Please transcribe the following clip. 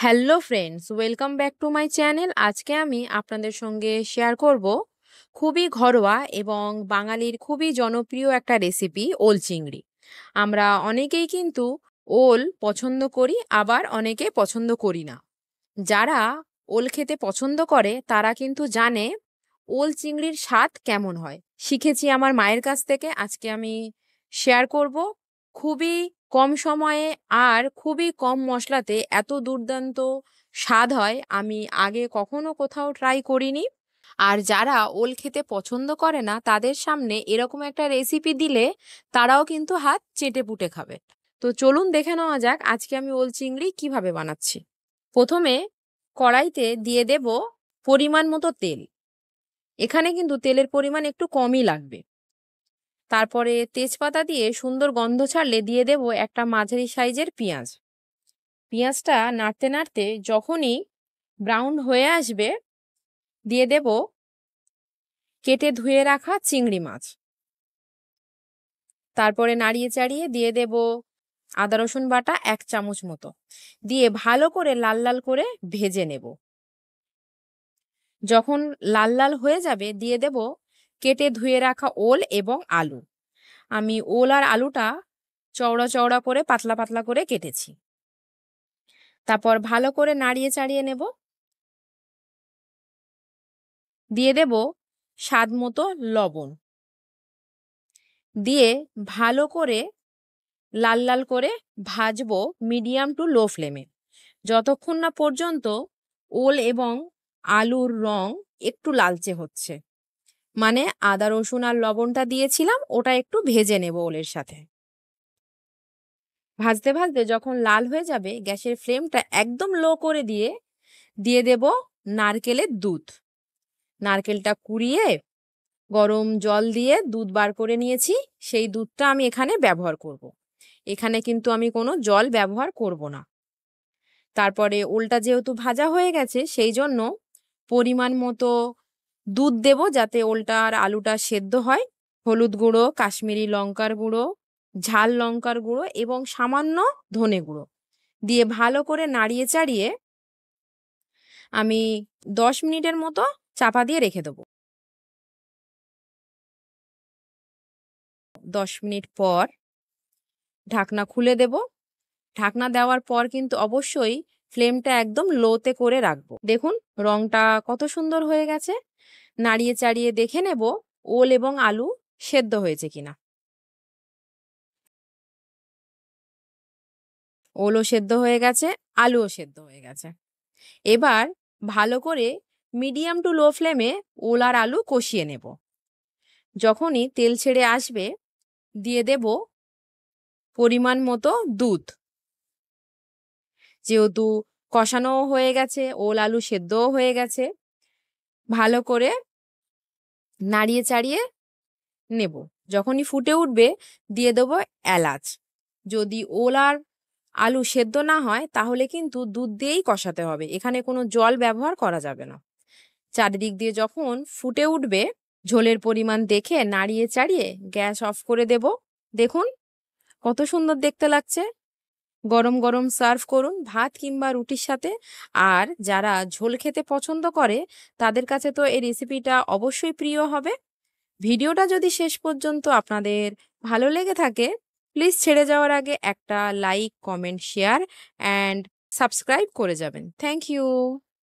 Hello friends, welcome back to my channel. আজকে আমি আপনাদের সঙ্গে শেয়ার করব খুবই ঘরোয়া এবং বাঙালির খুবই জনপ্রিয় একটা রেসিপি, ওল চিংড়ি। আমরা অনেকেই কিন্তু ওল পছন্দ করি, আবার অনেকে পছন্দ করি না। যারা ওল খেতে পছন্দ করে তারা কিন্তু জানে ওল চিংড়ির স্বাদ কেমন হয়। শিখেছি আমার মায়ের কাছ থেকে, আজকে আমি শেয়ার করব। খুবই কম সময়ে আর খুবই কম মশলাতে এত দুর্দান্ত স্বাদ হয়, আমি আগে কখনো কোথাও ট্রাই করিনি। আর যারা ওল খেতে পছন্দ করে না তাদের সামনে এরকম একটা রেসিপি দিলে তারাও কিন্তু হাত চেটে পুটে খাবে। তো চলুন দেখে নেওয়া যাক আজকে আমি ওল চিংড়ি কিভাবে বানাচ্ছি। প্রথমে কড়াইতে দিয়ে দেব পরিমাণ মতো তেল। এখানে কিন্তু তেলের পরিমাণ একটু কমই লাগবে। তারপরে তেজপাতা দিয়ে সুন্দর গন্ধ ছাড়লে দিয়ে দেব একটা মাঝারি সাইজের পেঁয়াজ। পেঁয়াজটা নাড়তে নাড়তে যখনই ব্রাউন হয়ে আসবে দিয়ে দেব কেটে ধুয়ে রাখা চিংড়ি মাছ। তারপরে নাড়িয়ে চাড়িয়ে দিয়ে দেব আদা রসুন বাটা 1 চামচ মতো, দিয়ে ভালো করে লাল লাল করে ভেজে নেব। যখন লাল লাল হয়ে যাবে দিয়ে দেব কেটে ধুয়ে রাখা ওল এবং আলু। আমি ওল আর আলুটা চওড়া চওড়া করে পাতলা পাতলা করে কেটেছি। তারপর ভালো করে নাড়িয়ে চাড়িয়ে নেব। দিয়ে দেব স্বাদ মতো লবণ, দিয়ে ভালো করে লাল লাল করে ভাজবো মিডিয়াম টু লো ফ্লেমে, যতক্ষণ না পর্যন্ত ওল এবং আলুর রং একটু লালচে হচ্ছে। মানে আদা রসুন আর লবণটা দিয়েছিলাম ওটা একটু ভেজে নেব ওলের সাথে। ভাজতে ভাজতে যখন লাল হয়ে যাবে গ্যাসের ফ্লেমটা একদম লো করে দিয়ে দিয়ে দেব নারকেলের দুধ। নারকেলটা কুড়িয়ে গরম জল দিয়ে দুধ বার করে নিয়েছি, সেই দুধটা আমি এখানে ব্যবহার করব। এখানে কিন্তু আমি কোনো জল ব্যবহার করব না। তারপরে ওলটা যেহেতু ভাজা হয়ে গেছে সেই জন্য পরিমাণ মতো দুধ দেব যাতে ওলটা আর আলুটা সেদ্ধ হয়। হলুদ গুঁড়ো, কাশ্মীরি লঙ্কার গুঁড়ো, ঝাল লঙ্কার গুঁড়ো এবং সামান্য ধনে গুঁড়ো দিয়ে ভালো করে নাড়িয়ে চাড়িয়ে আমি 10 মিনিটের মতো চাপা দিয়ে রেখে দেবো। 10 মিনিট পর ঢাকনা খুলে দেব। ঢাকনা দেওয়ার পর কিন্তু অবশ্যই ফ্লেমটা একদম লোতে করে রাখবো। দেখুন রংটা কত সুন্দর হয়ে গেছে। নাড়িয়ে চাড়িয়ে দেখে নেব ওল এবং আলু সেদ্ধ হয়েছে কিনা। ওলও সেদ্ধ হয়ে গেছে, আলুও সেদ্ধ হয়ে গেছে। এবার ভালো করে মিডিয়াম টু লো ফ্লেমে ওল আর আলু কষিয়ে নেব। যখনই তেল ছেড়ে আসবে দিয়ে দেব পরিমাণ মতো দুধ। যেহেতু কষানোও হয়ে গেছে, ওল আলু সেদ্ধও হয়ে গেছে, ভালো করে নাড়িয়ে চাড়িয়ে নেব। যখনই ফুটে উঠবে দিয়ে দেব এলাচ। যদি ওল আর আলু সেদ্ধ না হয় তাহলে কিন্তু দুধ দিয়েই কষাতে হবে, এখানে কোনো জল ব্যবহার করা যাবে না। চারিদিক দিয়ে যখন ফুটে উঠবে ঝোলের পরিমাণ দেখে নাড়িয়ে চাড়িয়ে গ্যাস অফ করে দেব। দেখুন কত সুন্দর দেখতে লাগছে। গরম গরম সার্ভ করুন ভাত কিংবা রুটির সাথে। আর যারা ঝোল খেতে পছন্দ করে তাদের কাছে তো এই রেসিপিটা অবশ্যই প্রিয় হবে। ভিডিওটা যদি শেষ পর্যন্ত আপনাদের ভালো লেগে থাকে প্লিজ ছেড়ে যাওয়ার আগে একটা like, comment, share and subscribe করে যাবেন। Thank you.